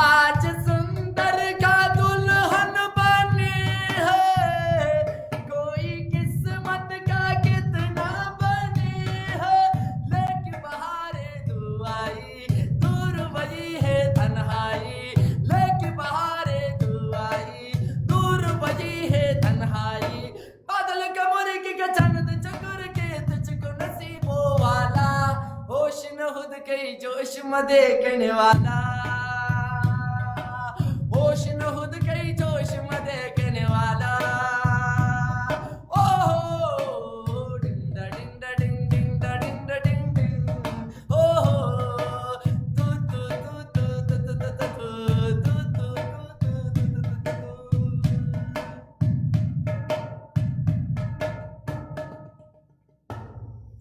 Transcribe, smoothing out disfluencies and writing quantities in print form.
आज सुंदर का दुल्हन बने है, कोई किस्मत का कितना बने है, लेकिन बहारे तू आई, दूर वही है तन्हाई, लेकिन बहारे तू आई, दूर वही है तन्हाई, बादल कमर के चंद चकुर के तुझको नसीबों वाला, होश न खुद के जोश में देखने वाला, होश न खुद के जोश में देखने वाला। ओहो डिंडा डिंडा डिंग डिंडा डिंडा डिंग डिंग, ओहो तू तू तू तू तू तू तू तू